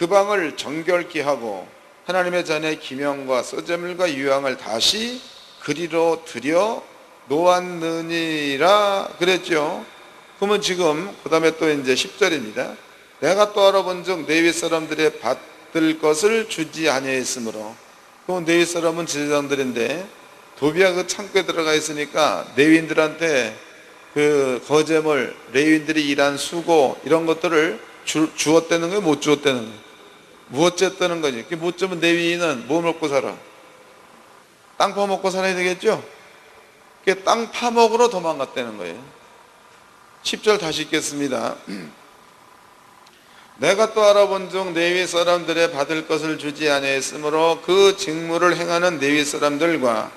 그 방을 정결케 하고 하나님의 전에 기명과 소재물과 유향을 다시 그리로 들여 놓았느니라 그랬죠. 그러면 지금 그 다음에 또 이제 10절입니다. 내가 또 알아본즉 레위 사람들의 받을 것을 주지 아니하였으므로. 그럼 레위 사람은 제사장들인데 도비야 그 창고에 들어가 있으니까 레위인들한테 그 거제물, 레위인들이 일한 수고 이런 것들을 주었다는 거예요? 못 주었다는 거예요? 무엇쨌다는 거지. 못 주면 레위인은 뭐 먹고 살아? 땅 파먹고 살아야 되겠죠? 땅 파먹으러 도망갔다는 거예요. 10절 다시 읽겠습니다. 내가 또 알아본즉 레위 사람들의 받을 것을 주지 아니하였으므로 그 직무를 행하는 레위 사람들과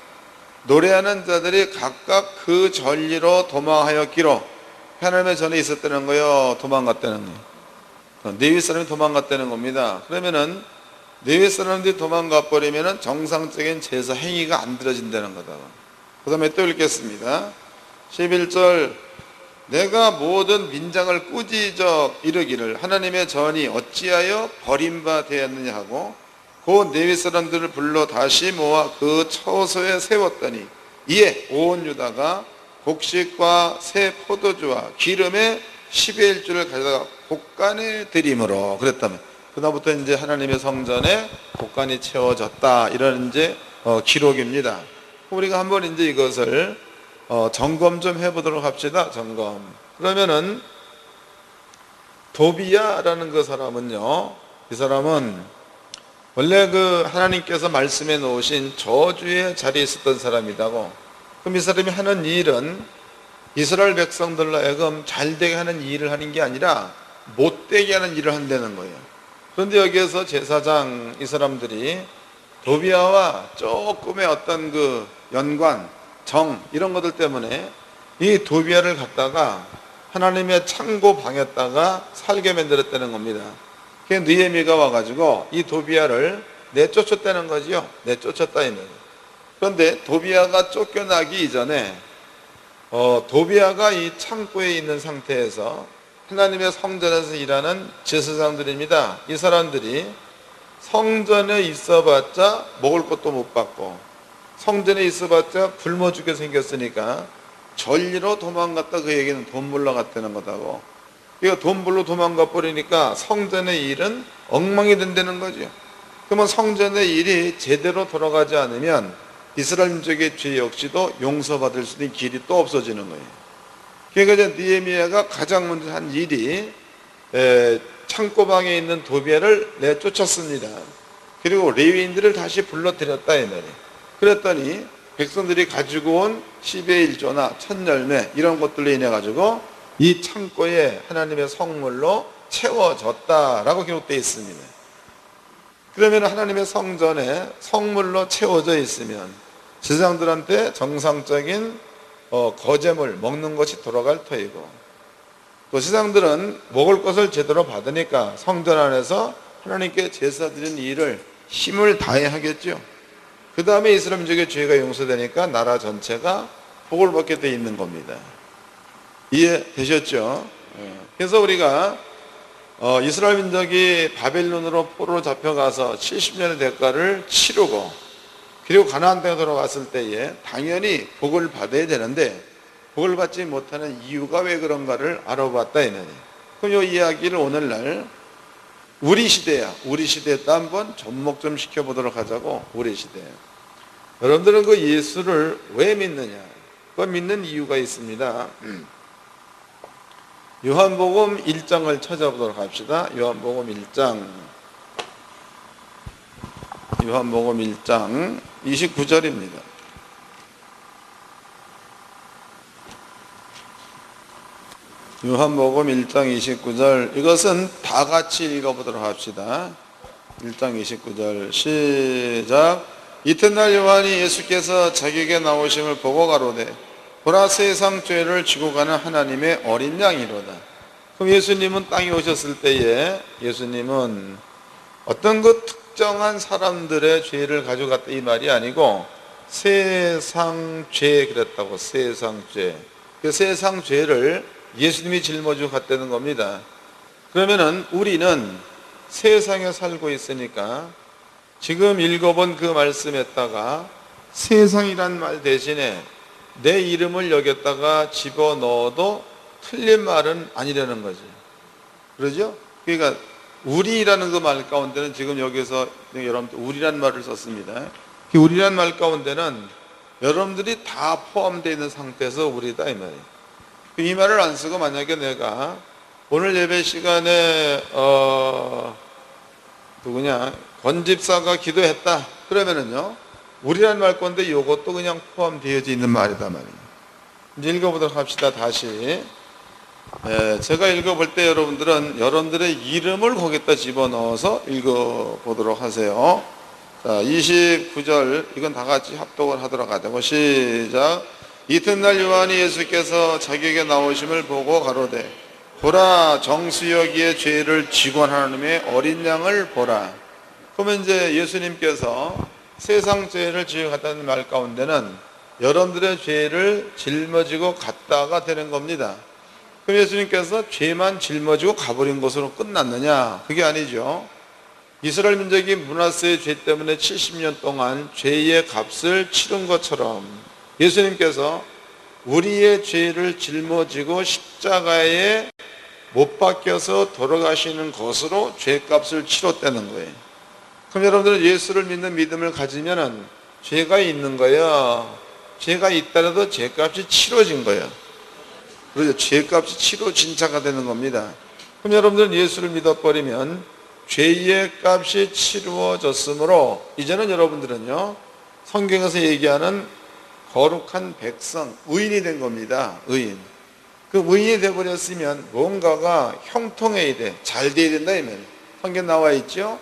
노래하는 자들이 각각 그 전리로 도망하였기로. 하나님의 전에 있었다는 거예요? 도망갔다는 거예요? 레위 사람이 도망갔다는 겁니다. 그러면은 레위 사람들이 도망가 버리면은 정상적인 제사 행위가 안 들어진다는 거다. 그 다음에 또 읽겠습니다. 11절 내가 모든 민장을 꾸짖어 이르기를 하나님의 전이 어찌하여 버림바 되었느냐 하고 그 레위 사람들을 불러 다시 모아 그 처소에 세웠더니 이에 온 유다가 곡식과 새 포도주와 기름에 10의 1주를 가져다가 곡간에 드림으로 그랬다면 그다음부터 이제 하나님의 성전에 곡간이 채워졌다 이런 이제 기록입니다. 우리가 한번 이제 이것을 점검 좀 해보도록 합시다. 점검. 그러면은 도비야라는 그 사람은요, 이 사람은 원래 그 하나님께서 말씀해 놓으신 저주의 자리에 있었던 사람이라고. 그럼 이 사람이 하는 일은 이스라엘 백성들로 하여금 잘되게 하는 일을 하는 게 아니라 못되게 하는 일을 한다는 거예요. 그런데 여기에서 제사장 이 사람들이 도비야와 조금의 어떤 그 연관, 정 이런 것들 때문에 이 도비야를 갖다가 하나님의 창고 방에다가 살게 만들었다는 겁니다. 그래서 느헤미야가 와가지고 이 도비야를 내쫓았다는 거지요. 내쫓았다 이는. 그런데 도비야가 쫓겨나기 이전에 도비야가 이 창고에 있는 상태에서 하나님의 성전에서 일하는 제사장들입니다. 이 사람들이 성전에 있어봤자 먹을 것도 못 받고 성전에 있어봤자 굶어 죽게 생겼으니까 전리로 도망갔다. 그 얘기는 돈 벌러 갔다는 거다고. 그러니까 돈 벌러 도망가 버리니까 성전의 일은 엉망이 된다는 거죠. 그러면 성전의 일이 제대로 돌아가지 않으면 이스라엘 민족의 죄 역시도 용서받을 수 있는 길이 또 없어지는 거예요. 그러니까 이제 느헤미야가 가장 먼저 한 일이 창고방에 있는 도비야를 내쫓았습니다. 그리고 레위인들을 다시 불러들였다 이 말이에요. 그랬더니 백성들이 가지고 온 10의 1조나 천열매 이런 것들로 인해 가지고 이 창고에 하나님의 성물로 채워졌다라고 기록되어 있습니다. 그러면 하나님의 성전에 성물로 채워져 있으면 제사장들한테 정상적인 거제물 먹는 것이 돌아갈 터이고 또 제사장들은 먹을 것을 제대로 받으니까 성전 안에서 하나님께 제사 드리는 일을 힘을 다해 하겠죠. 그 다음에 이스라엘 민족의 죄가 용서되니까 나라 전체가 복을 받게 돼 있는 겁니다. 이해되셨죠? 그래서 우리가 이스라엘 민족이 바벨론으로 포로로 잡혀가서 70년의 대가를 치르고 그리고 가나안 땅에 돌아왔을 때에 당연히 복을 받아야 되는데 복을 받지 못하는 이유가 왜 그런가를 알아봤다 이 말이에요. 그럼 이 이야기를 오늘날 우리 시대야. 우리 시대에 또 한번 접목 좀 시켜보도록 하자고. 우리 시대. 여러분들은 그 예수를 왜 믿느냐? 그 믿는 이유가 있습니다. 요한복음 1장을 찾아보도록 합시다. 요한복음 1장. 요한복음 1장 29절입니다. 요한복음 1장 29절. 이것은 다 같이 읽어보도록 합시다. 1장 29절 시작. 이튿날 요한이 예수께서 자기에게 나오심을 보고 가로되 보라 세상 죄를 지고 가는 하나님의 어린 양이로다. 그럼 예수님은 땅에 오셨을 때에 예수님은 어떤 그 특정한 사람들의 죄를 가져갔다 이 말이 아니고 세상 죄 그랬다고. 세상 죄. 그 세상 죄를 예수님이 짊어지고 갔다는 겁니다. 그러면은 우리는 세상에 살고 있으니까 지금 읽어본 그 말씀에다가 세상이란 말 대신에 내 이름을 여겼다가 집어넣어도 틀린 말은 아니라는 거지. 그러죠? 그러니까 우리라는 그 말 가운데는 지금 여기서 여러분들 우리란 말을 썼습니다. 그 우리란 말 가운데는 여러분들이 다 포함되어 있는 상태에서 우리다 이 말이에요. 이 말을 안 쓰고 만약에 내가 오늘 예배 시간에 누구냐 권집사가 기도했다 그러면은요 우리란 말 건데 이것도 그냥 포함되어 있는 말이다 말이에요. 이제 읽어보도록 합시다. 다시 제가 읽어볼 때 여러분들은 여러분들의 이름을 거기다 집어넣어서 읽어보도록 하세요. 자, 29절 이건 다 같이 합독을 하도록 하자고. 시작. 이튿날 요한이 예수께서 자기에게 나오심을 보고 가로되 보라 정수여기에 죄를 지고 하나님의 어린 양을 보라. 그러면 이제 예수님께서 세상 죄를 지고 갔다는 말 가운데는 여러분들의 죄를 짊어지고 갔다가 되는 겁니다. 그럼 예수님께서 죄만 짊어지고 가버린 것으로 끝났느냐? 그게 아니죠. 이스라엘 민족이 므낫세의 죄 때문에 70년 동안 죄의 값을 치른 것처럼 예수님께서 우리의 죄를 짊어지고 십자가에 못 박혀서 돌아가시는 것으로 죄값을 치렀다는 거예요. 그럼 여러분들은 예수를 믿는 믿음을 가지면은 죄가 있는 거예요. 죄가 있다라도 죄값이 치러진 거예요. 그렇죠. 죄값이 치러진 자가 되는 겁니다. 그럼 여러분들은 예수를 믿어버리면 죄의 값이 치루어졌으므로 이제는 여러분들은요 성경에서 얘기하는 거룩한 백성, 의인이 된 겁니다. 의인. 그 의인이 돼버렸으면 뭔가가 형통해야 돼. 잘 돼야 된다 이 말이에요. 성경 나와 있죠.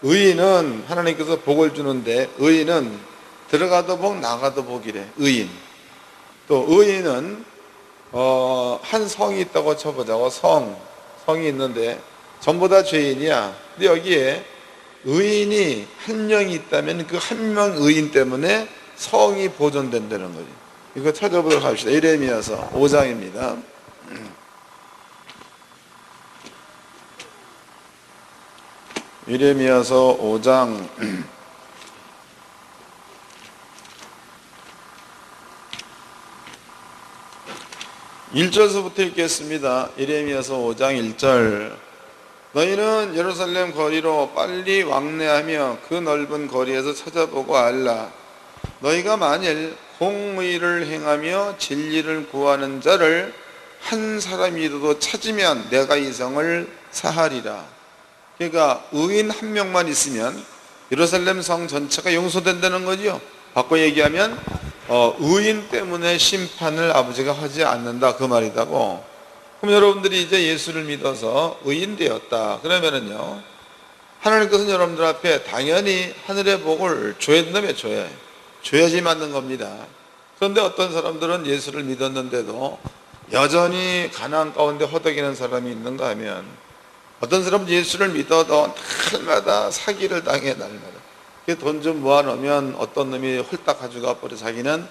의인은 하나님께서 복을 주는데 의인은 들어가도 복 나가도 복이래. 의인. 또 의인은 한 성이 있다고 쳐보자고. 성이 있는데 전부 다 죄인이야. 근데 여기에 의인이 한 명이 있다면 그 한 명 의인 때문에 성이 보존된다는 거지. 이거 찾아보도록 합시다. 예레미야서 5장입니다. 예레미야서 5장 1절서부터 읽겠습니다. 예레미야서 5장 1절. 너희는 예루살렘 거리로 빨리 왕래하며 그 넓은 거리에서 찾아보고 알라. 너희가 만일 공의를 행하며 진리를 구하는 자를 한 사람이라도 찾으면 내가 이 성을 사하리라. 그러니까 의인 한 명만 있으면 예루살렘 성 전체가 용서된다는 거죠. 바꿔 얘기하면 의인 때문에 심판을 아버지가 하지 않는다 그 말이다고. 그럼 여러분들이 이제 예수를 믿어서 의인 되었다 그러면은요 하나님께서는 여러분들 앞에 당연히 하늘의 복을 줘야 된다며 줘야지 맞는 겁니다. 그런데 어떤 사람들은 예수를 믿었는데도 여전히 가난 가운데 허덕이는 사람이 있는가 하면 어떤 사람은 예수를 믿어도 날마다 사기를 당해. 날마다 돈 좀 모아놓으면 어떤 놈이 홀딱 가져가 버려. 자기는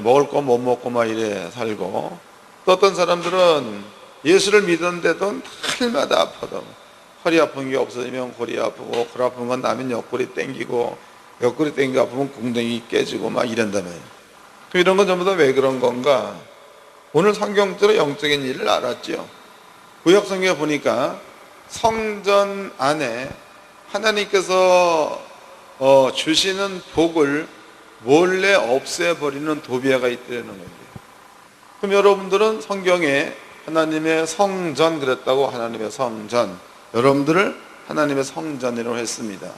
먹을 거 못 먹고 막 이래 살고. 또 어떤 사람들은 예수를 믿었는데도 날마다 아파도 허리 아픈 게 없어지면 골이 아프고 골 아픈 건 나면 옆구리 땡기고 옆구리 땡기 아프면 궁뎅이 깨지고 막 이런다면 이런 건 전부 다 왜 그런 건가? 오늘 성경적으로 영적인 일을 알았죠. 구약 성경에 보니까 성전 안에 하나님께서 주시는 복을 몰래 없애버리는 도비아가 있다는 거예요. 그럼 여러분들은 성경에 하나님의 성전 그랬다고. 하나님의 성전, 여러분들을 하나님의 성전이라고 했습니다.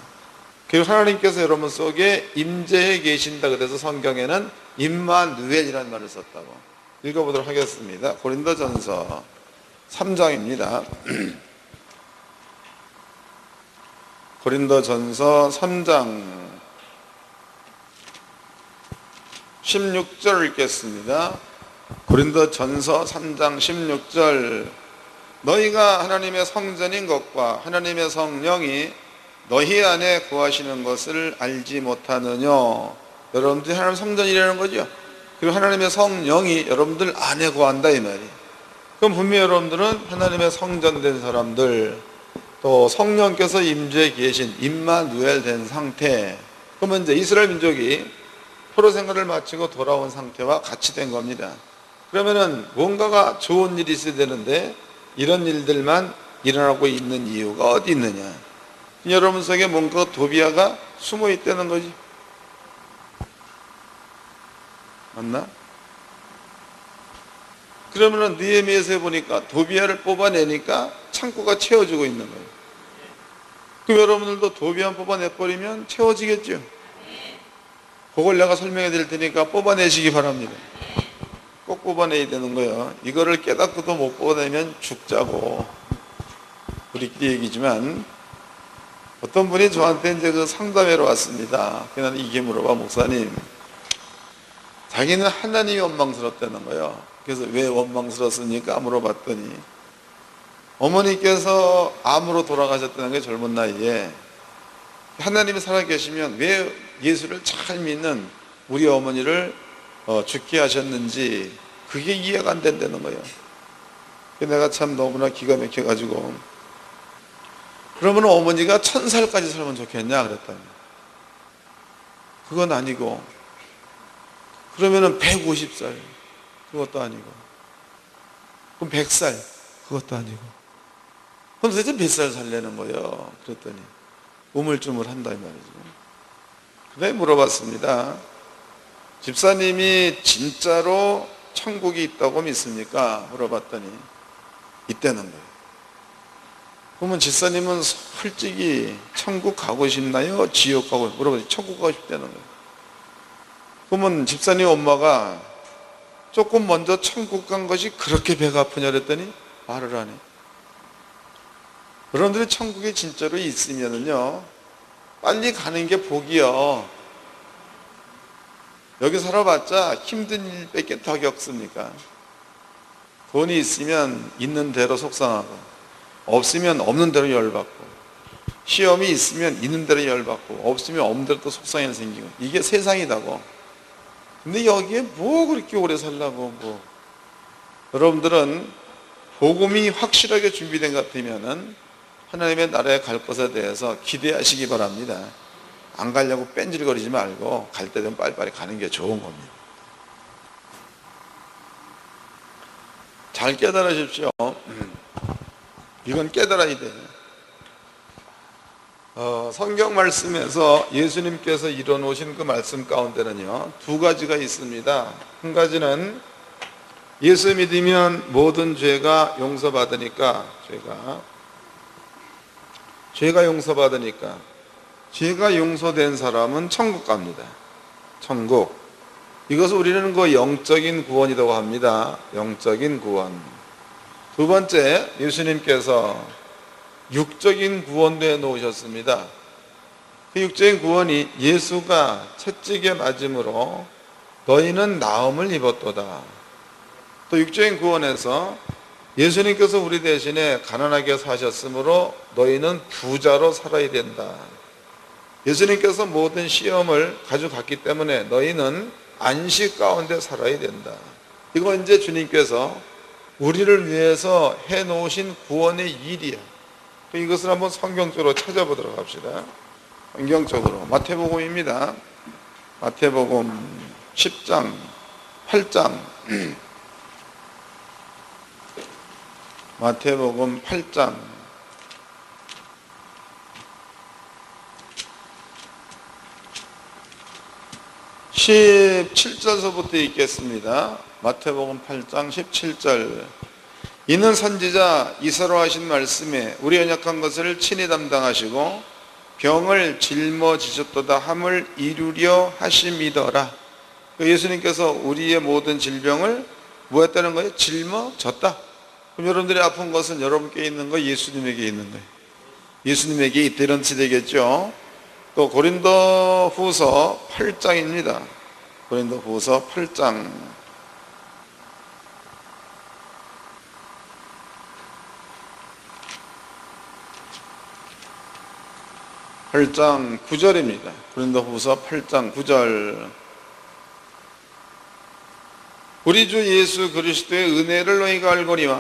그리고 하나님께서 여러분 속에 임재해 계신다 그래서 성경에는 임마누엘이라는 말을 썼다고. 읽어보도록 하겠습니다. 고린도전서 3장입니다. 고린도전서 3장 16절 읽겠습니다. 고린도전서 3장 16절. 너희가 하나님의 성전인 것과 하나님의 성령이 너희 안에 구하시는 것을 알지 못하느냐. 여러분들이 하나님의 성전이라는 거죠. 그리고 하나님의 성령이 여러분들 안에 구한다 이 말이에요. 그럼 분명히 여러분들은 하나님의 성전된 사람들, 또 또 성령께서 임재해 계신 임마누엘 된 상태, 그러면 이제 이스라엘 민족이 포로 생활을 마치고 돌아온 상태와 같이 된 겁니다. 그러면은 뭔가가 좋은 일이 있어야 되는데 이런 일들만 일어나고 있는 이유가 어디 있느냐? 여러분 속에 뭔가 도비아가 숨어 있다는 거지. 맞나? 그러면은 느헤미야서에 보니까 도비아를 뽑아내니까 창고가 채워지고 있는 거예요. 그럼 여러분들도 도비아 뽑아내버리면 채워지겠죠? 그걸 내가 설명해 드릴 테니까 뽑아내시기 바랍니다. 꼭 뽑아내야 되는 거예요. 이거를 깨닫고도 못 뽑아내면 죽자고. 우리끼리 얘기지만 어떤 분이 저한테 이제 그 상담회로 왔습니다. 그냥 이게 물어봐, 목사님. 자기는 하나님이 원망스럽다는 거예요. 그래서 왜 원망스럽습니까? 물어봤더니 어머니께서 암으로 돌아가셨다는 게 젊은 나이에 하나님이 살아계시면 왜 예수를 잘 믿는 우리 어머니를 죽게 하셨는지 그게 이해가 안 된다는 거예요. 내가 참 너무나 기가 막혀가지고 그러면 어머니가 1000살까지 살면 좋겠냐 그랬더니 그건 아니고 그러면은 150살 그것도 아니고 그럼 100살 그것도 아니고 그럼 도대체 몇 살 살려는 거예요? 그랬더니 우물쭈물한다 이 말이죠. 그래 물어봤습니다. 집사님이 진짜로 천국이 있다고 믿습니까? 물어봤더니 있다는 거예요. 그러면 집사님은 솔직히 천국 가고 싶나요? 지옥 가고 싶나요? 물어봤더니 천국 가고 싶다는 거예요. 그러면 집사님 엄마가 조금 먼저 천국 간 것이 그렇게 배가 아프냐 그랬더니 말을 안 해. 여러분들이 천국에 진짜로 있으면은요 빨리 가는 게 복이요. 여기 살아봤자 힘든 일밖에 더 겪습니까? 돈이 있으면 있는 대로 속상하고 없으면 없는 대로 열받고 시험이 있으면 있는 대로 열받고 없으면 없는 대로 또 속상해 생기고 이게 세상이다고. 근데 여기에 뭐 그렇게 오래 살라고 뭐. 여러분들은 복음이 확실하게 준비된 것 같으면은 하나님의 나라에 갈 것에 대해서 기대하시기 바랍니다. 안 가려고 뺀질거리지 말고 갈 때 되면 빨리빨리 가는 게 좋은 겁니다. 잘 깨달으십시오. 이건 깨달아야 돼요. 성경 말씀에서 예수님께서 이뤄놓으신 그 말씀 가운데는요 2가지가 있습니다. 한 가지는 예수 믿으면 모든 죄가 용서받으니까 죄가 용서받으니까 죄가 용서된 사람은 천국 갑니다. 천국. 이것을 우리는 그 영적인 구원이라고 합니다. 영적인 구원. 두 번째, 예수님께서 육적인 구원도 해놓으셨습니다. 그 육적인 구원이 예수가 채찍에 맞음으로 너희는 나음을 입었도다. 또 육적인 구원에서 예수님께서 우리 대신에 가난하게 사셨으므로 너희는 부자로 살아야 된다. 예수님께서 모든 시험을 가져갔기 때문에 너희는 안식 가운데 살아야 된다. 이거 이제 주님께서 우리를 위해서 해놓으신 구원의 일이야. 이것을 한번 성경적으로 찾아보도록 합시다. 성경적으로 마태복음입니다. 마태복음 10장 8장 마태복음 8장 17절서부터 읽겠습니다. 마태복음 8장 17절. 이는 선지자 이사로 하신 말씀에 우리 연약한 것을 친히 담당하시고 병을 짊어지셨도다 함을 이루려 하심이더라. 예수님께서 우리의 모든 질병을 뭐 했다는 거예요? 짊어졌다. 그럼 여러분들이 아픈 것은 여러분께 있는 거, 예수님에게 있는 거예요. 예수님에게 있다 이런 뜻이 되겠죠. 또 고린도 후서 8장입니다. 고린도 후서 8장 8장 9절입니다. 고린도 후서 8장 9절. 우리 주 예수 그리스도의 은혜를 너희가 알거니와